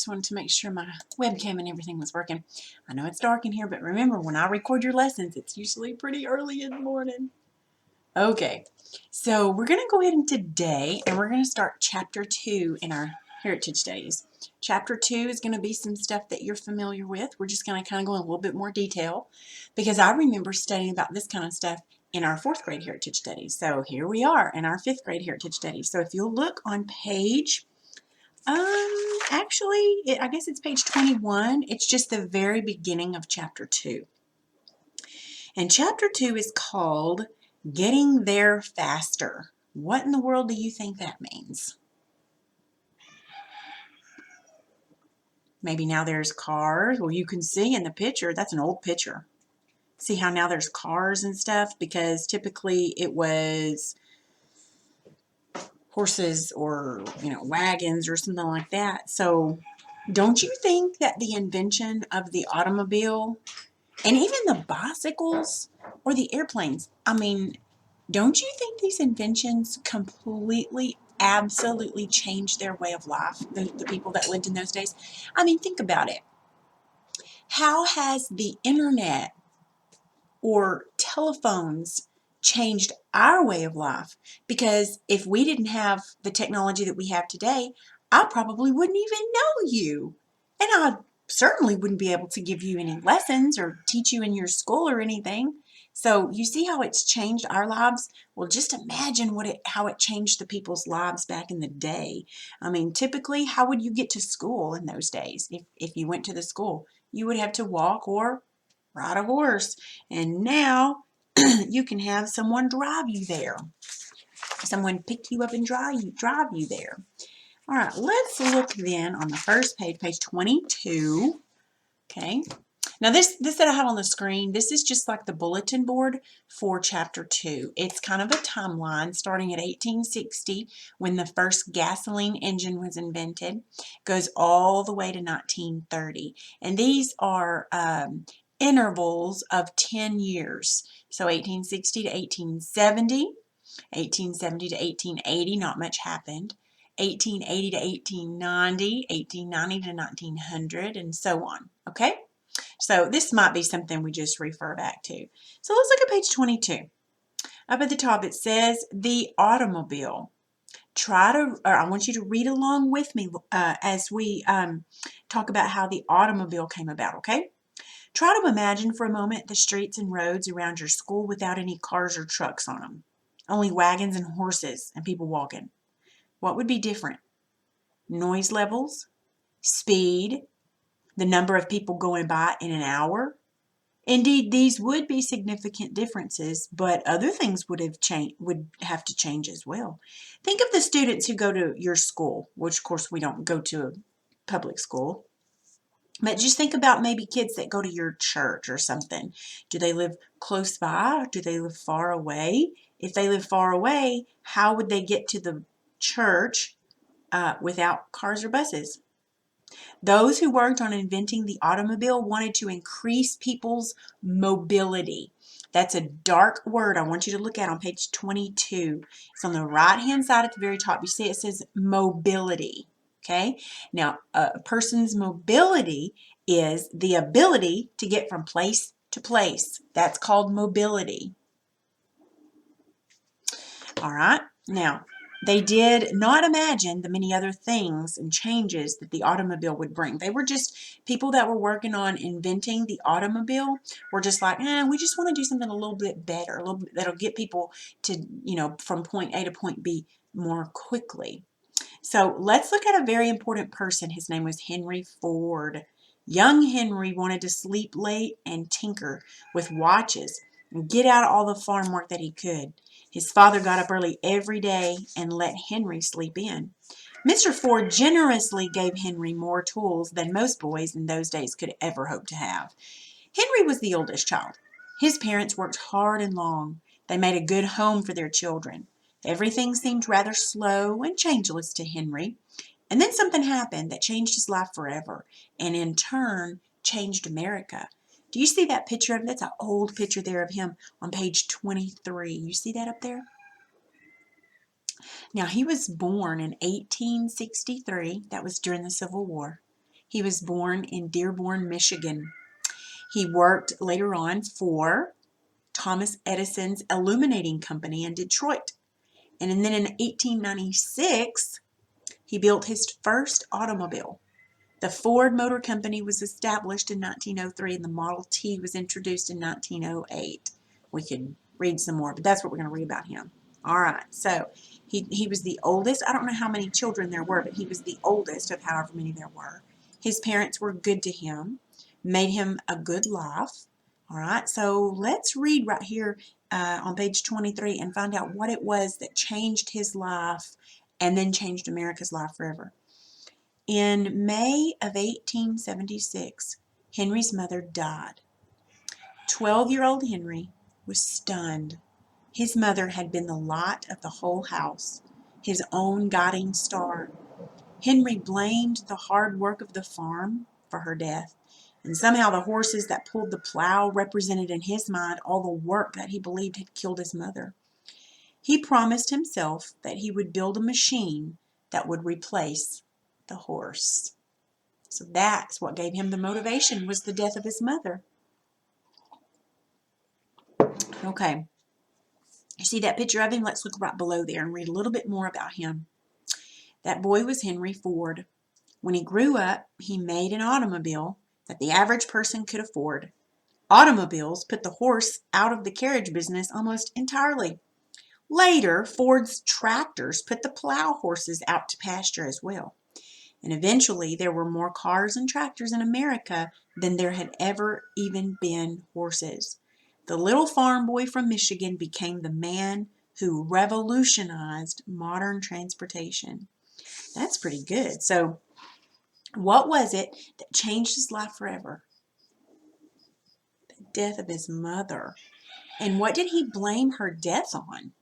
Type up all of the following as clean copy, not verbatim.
just wanted to make sure my webcam and everything was working. I know it's dark in here, but remember, when I record your lessons, it's usually pretty early in the morning. Okay, so we're going to go ahead and today, and we're going to start Chapter 2 in our Heritage Studies. Chapter 2 is going to be some stuff that you're familiar with. We're just going to kind of go in a little bit more detail because I remember studying about this kind of stuff in our 4th grade Heritage Studies. So here we are in our 5th grade Heritage Studies. So if you'll look on page, I guess it's page 21. It's just the very beginning of Chapter 2. And Chapter 2 is called Getting There Faster. What in the world do you think that means? Maybe now there's cars. Well, you can see in the picture, that's an old picture. See how now there's cars and stuff? Because typically it was horses or, wagons or something like that. So don't you think that the invention of the automobile and even the bicycles or the airplanes, don't you think these inventions completely, absolutely changed their way of life, the people that lived in those days? Think about it. How has the internet or telephones changed our way of life? Because if we didn't have the technology that we have today, I probably wouldn't even know you. And I certainly wouldn't be able to give you any lessons or teach you in your school or anything. So you see how it's changed our lives? Well, just imagine how it changed the people's lives back in the day. Typically, how would you get to school in those days? If you went to the school, you would have to walk or ride a horse. And now you can have someone drive you there. Someone pick you up and drive you there. All right, let's look then on the first page, page 22. Okay. Now this that I have on the screen, this is just like the bulletin board for Chapter 2. It's kind of a timeline starting at 1860 when the first gasoline engine was invented, goes all the way to 1930. And these are intervals of 10 years. So 1860 to 1870, 1870 to 1880, not much happened. 1880 to 1890, 1890 to 1900, and so on. Okay? So this might be something we just refer back to. So let's look at page 22. Up at the top it says the automobile. I want you to read along with me as we talk about how the automobile came about, okay? Try to imagine for a moment the streets and roads around your school without any cars or trucks on them. Only wagons and horses and people walking. What would be different? Noise levels, speed, the number of people going by in an hour. Indeed, these would be significant differences, but other things would have to change as well. Think of the students who go to your school, which of course we don't go to a public school. But just think about maybe kids that go to your church or something. Do they live close by? Or do they live far away? If they live far away, how would they get to the church without cars or buses? Those who worked on inventing the automobile wanted to increase people's mobility. That's a dark word I want you to look at on page 22. It's on the right-hand side at the very top. You see it says mobility. Okay? Now, a person's mobility is the ability to get from place to place. That's called mobility. All right? Now, they did not imagine the many other things and changes that the automobile would bring. They were just people that were working on inventing the automobile were just like, we just want to do something a little bit better, a little bit that'll get people to, from point A to point B more quickly. So let's look at a very important person. His name was Henry Ford. Young Henry wanted to sleep late and tinker with watches and get out all the farm work that he could. His father got up early every day and let Henry sleep in. Mr. Ford generously gave Henry more tools than most boys in those days could ever hope to have. Henry was the oldest child. His parents worked hard and long. They made a good home for their children. Everything seemed rather slow and changeless to Henry. And then something happened that changed his life forever, and in turn changed America. Do you see that picture of him? That's an old picture there of him on page 23. You see that up there? Now, he was born in 1863. That was during the Civil War. He was born in Dearborn, Michigan. He worked later on for Thomas Edison's illuminating company in Detroit. And then in 1896, he built his first automobile. The Ford Motor Company was established in 1903 and the Model T was introduced in 1908. We could read some more, but that's what we're going to read about him. All right, so he was the oldest. I don't know how many children there were, but he was the oldest of however many there were. His parents were good to him, made him a good life. All right, so let's read right here on page 23 and find out what it was that changed his life and then changed America's life forever. In May of 1876, Henry's mother died. 12-year-old Henry was stunned. His mother had been the light of the whole house, his own guiding star. Henry blamed the hard work of the farm for her death, and somehow the horses that pulled the plow represented in his mind all the work that he believed had killed his mother. He promised himself that he would build a machine that would replace the horse. So that's what gave him the motivation, was the death of his mother. Okay. You see that picture of him? Let's look right below there and read a little bit more about him. That boy was Henry Ford. When he grew up, he made an automobile that the average person could afford. Automobiles put the horse out of the carriage business almost entirely. Later, Ford's tractors put the plow horses out to pasture as well. And eventually, there were more cars and tractors in America than there had ever even been horses. The little farm boy from Michigan became the man who revolutionized modern transportation. That's pretty good. So, what was it that changed his life forever? The death of his mother. And what did he blame her death on?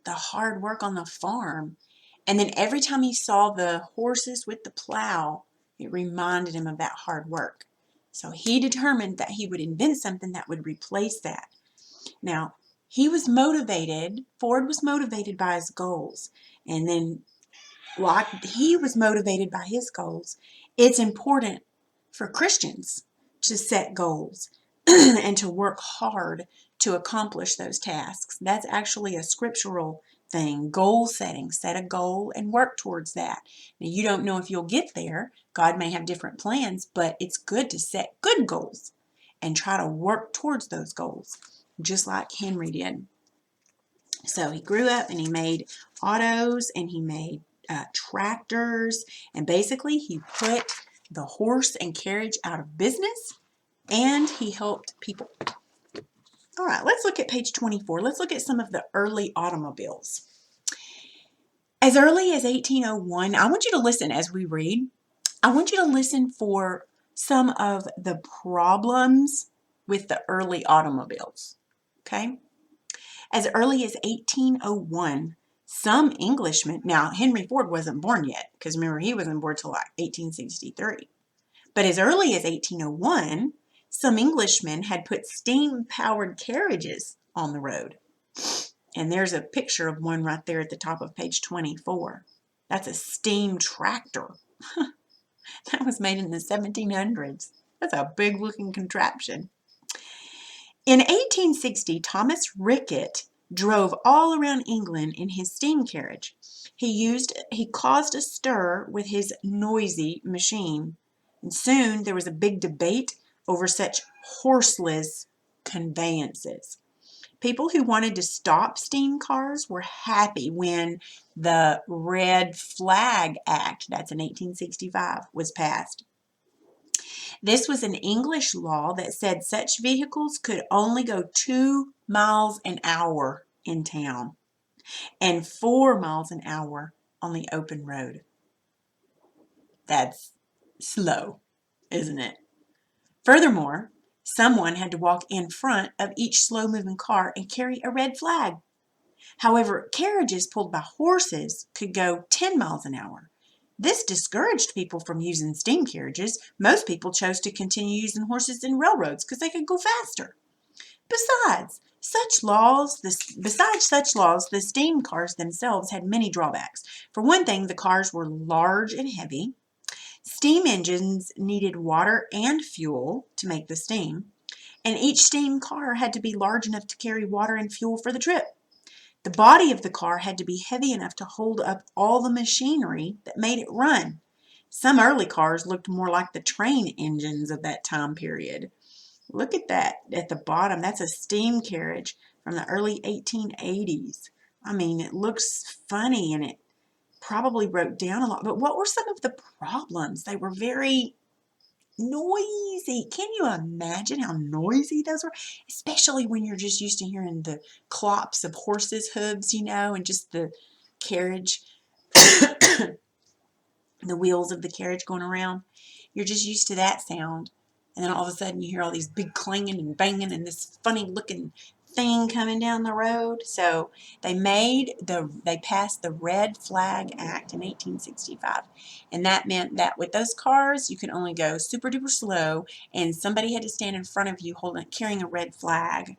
The hard work on the farm. And then every time he saw the horses with the plow, it reminded him of that hard work. So he determined that he would invent something that would replace that. Now, Ford was motivated by his goals. And then, like he was motivated by his goals, it's important for Christians to set goals and to work hard to accomplish those tasks. That's actually a scriptural thing, goal setting. Set a goal and work towards that. Now, you don't know if you'll get there. God may have different plans, but it's good to set good goals and try to work towards those goals, just like Henry did. So he grew up and he made autos and he made tractors, and basically he put the horse and carriage out of business and he helped people. All right, let's look at page 24. Let's look at some of the early automobiles. As early as 1801, I want you to listen as we read. I want you to listen for some of the problems with the early automobiles, okay? As early as 1801, some Englishmen, now Henry Ford wasn't born yet, because remember he wasn't born till like 1863, but as early as 1801, some Englishmen had put steam-powered carriages on the road. And there's a picture of one right there at the top of page 24. That's a steam tractor. That was made in the 1700s. That's a big-looking contraption. In 1860, Thomas Rickett drove all around England in his steam carriage. He caused a stir with his noisy machine. And soon there was a big debate over such horseless conveyances. People who wanted to stop steam cars were happy when the Red Flag Act, that's in 1865, was passed. This was an English law that said such vehicles could only go 2 miles an hour in town and 4 miles an hour on the open road. That's slow, isn't it? Furthermore, someone had to walk in front of each slow-moving car and carry a red flag. However, carriages pulled by horses could go 10 miles an hour. This discouraged people from using steam carriages. Most people chose to continue using horses and railroads because they could go faster. Besides such laws, the steam cars themselves had many drawbacks. For one thing, the cars were large and heavy. Steam engines needed water and fuel to make the steam, and each steam car had to be large enough to carry water and fuel for the trip. The body of the car had to be heavy enough to hold up all the machinery that made it run. Some early cars looked more like the train engines of that time period. Look at that at the bottom. That's a steam carriage from the early 1880s. I mean, it looks funny and it probably broke down a lot. But what were some of the problems? They were very noisy. Can you imagine how noisy those were? Especially when you're just used to hearing the clops of horses' hooves, and just the carriage, the wheels of the carriage going around. You're just used to that sound. And then all of a sudden you hear all these big clanging and banging and this funny looking thing coming down the road. So they passed the Red Flag Act in 1865. And that meant that with those cars, you could only go super duper slow and somebody had to stand in front of you carrying a red flag,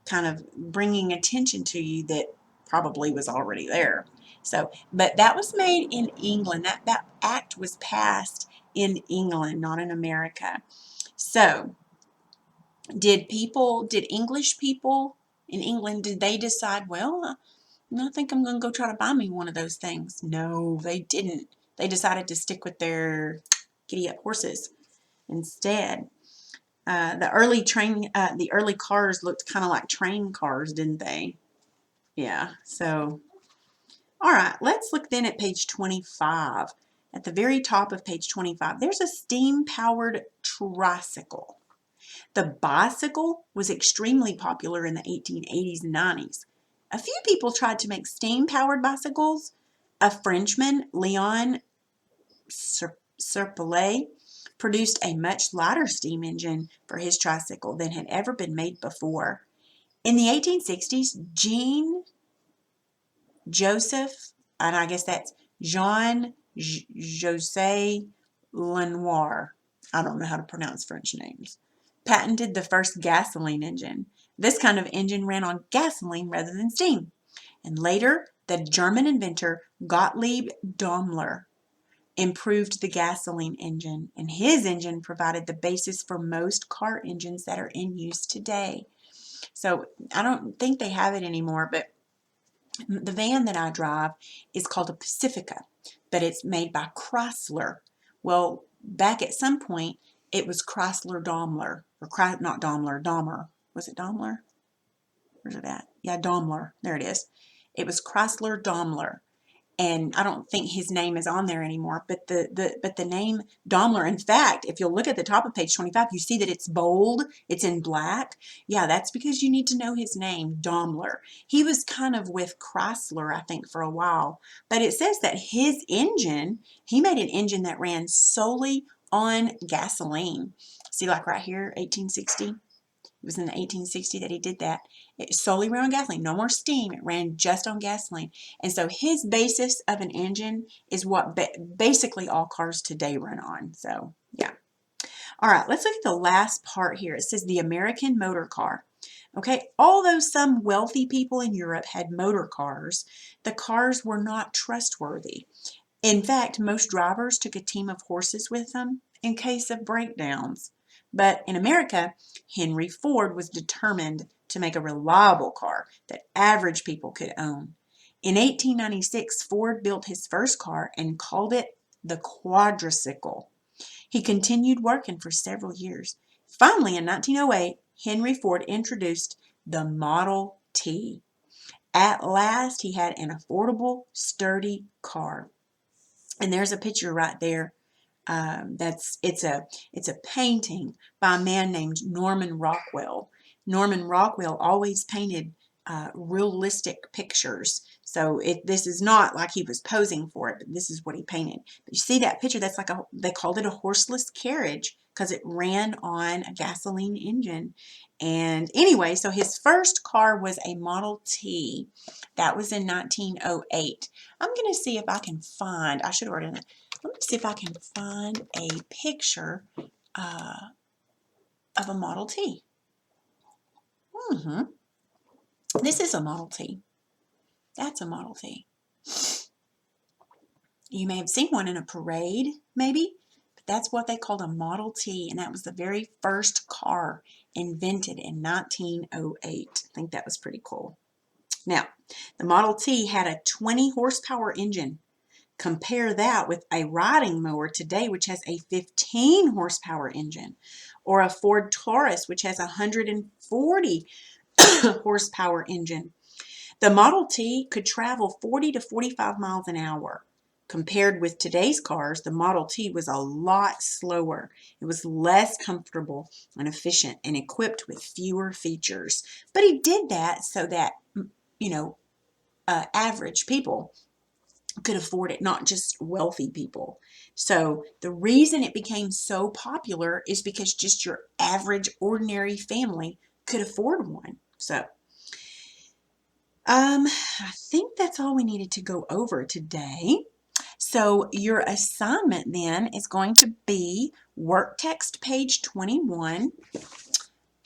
kind of bringing attention to you that probably was already there. So, but that was made in England. That act was passed in England, not in America. So, did English people in England, did they decide, well, I think I'm going to go try to buy me one of those things? No, they didn't. They decided to stick with their giddy up horses instead. The early cars looked kind of like train cars, didn't they? Yeah. So, all right, let's look then at page 25. At the very top of page 25, there's a steam-powered tricycle. The bicycle was extremely popular in the 1880s and 90s. A few people tried to make steam-powered bicycles. A Frenchman, Leon Serpollet, produced a much lighter steam engine for his tricycle than had ever been made before. In the 1860s, Joseph, and I guess that's Jean José Lenoir, I don't know how to pronounce French names, patented the first gasoline engine. This kind of engine ran on gasoline rather than steam. And later, the German inventor Gottlieb Daimler improved the gasoline engine, and his engine provided the basis for most car engines that are in use today. So I don't think they have it anymore, but the van that I drive is called a Pacifica, but it's made by Chrysler. Well, back at some point, it was Chrysler Daimler, or not Daimler, Dahmer. Was it Daimler? Where's it at? Yeah, Daimler. There it is. It was Chrysler Daimler. And I don't think his name is on there anymore, but the name Daimler, in fact, if you'll look at the top of page 25, you see that it's bold, it's in black. Yeah, that's because you need to know his name, Daimler. He was kind of with Chrysler, I think, for a while, but it says that his engine, he made an engine that ran solely on gasoline. See, like right here, 1860. It was in the 1860 that he did that. It solely ran on gasoline, no more steam. It ran just on gasoline. And so his basis of an engine is what basically all cars today run on. So, yeah. All right, let's look at the last part here. It says the American motor car. Okay, although some wealthy people in Europe had motor cars, the cars were not trustworthy. In fact, most drivers took a team of horses with them in case of breakdowns. But in America, Henry Ford was determined to make a reliable car that average people could own. In 1896, Ford built his first car and called it the quadricycle. He continued working for several years. Finally, in 1908, Henry Ford introduced the Model T. At last, he had an affordable, sturdy car. And there's a picture right there. It's a painting by a man named Norman Rockwell. Norman Rockwell always painted realistic pictures. So this is not like he was posing for it, but this is what he painted. But you see that picture? That's like they called it a horseless carriage because it ran on a gasoline engine. And anyway, so his first car was a Model T. That was in 1908. I'm going to see if I can find, I should have written it. Let me see if I can find a picture of a Model T. This is a Model T. That's a Model T. You may have seen one in a parade, maybe, That's what they called a Model T, and that was the very first car invented in 1908. I think that was pretty cool. Now, the Model T had a 20 horsepower engine. Compare that with a riding mower today, which has a 15 horsepower engine, or a Ford Taurus, which has a 140 horsepower engine. The Model T could travel 40 to 45 miles an hour. Compared with today's cars, the Model T was a lot slower. It was less comfortable and efficient and equipped with fewer features. But he did that so that, you know, average people could afford it, not just wealthy people. So the reason it became so popular is because just your average, ordinary family could afford one. So I think that's all we needed to go over today. So your assignment then is going to be work text page 21.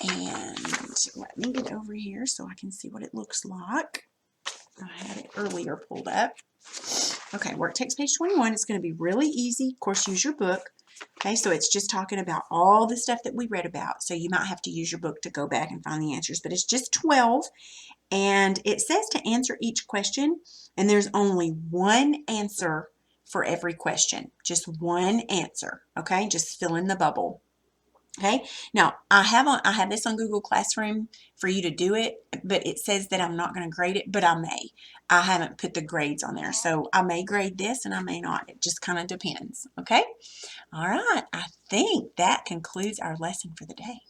And let me get over here so I can see what it looks like. I had it earlier pulled up. Okay, work text page 21. It's going to be really easy. Of course, use your book. Okay, so it's just talking about all the stuff that we read about. So you might have to use your book to go back and find the answers, but it's just 12. And it says to answer each question, and there's only one answer for every question. Just one answer, okay? Just fill in the bubble. Okay, now I have this on Google Classroom for you to do it, but it says that I'm not going to grade it, but I may. I haven't put the grades on there, so I may grade this and I may not. It just kind of depends, okay? All right, I think that concludes our lesson for the day.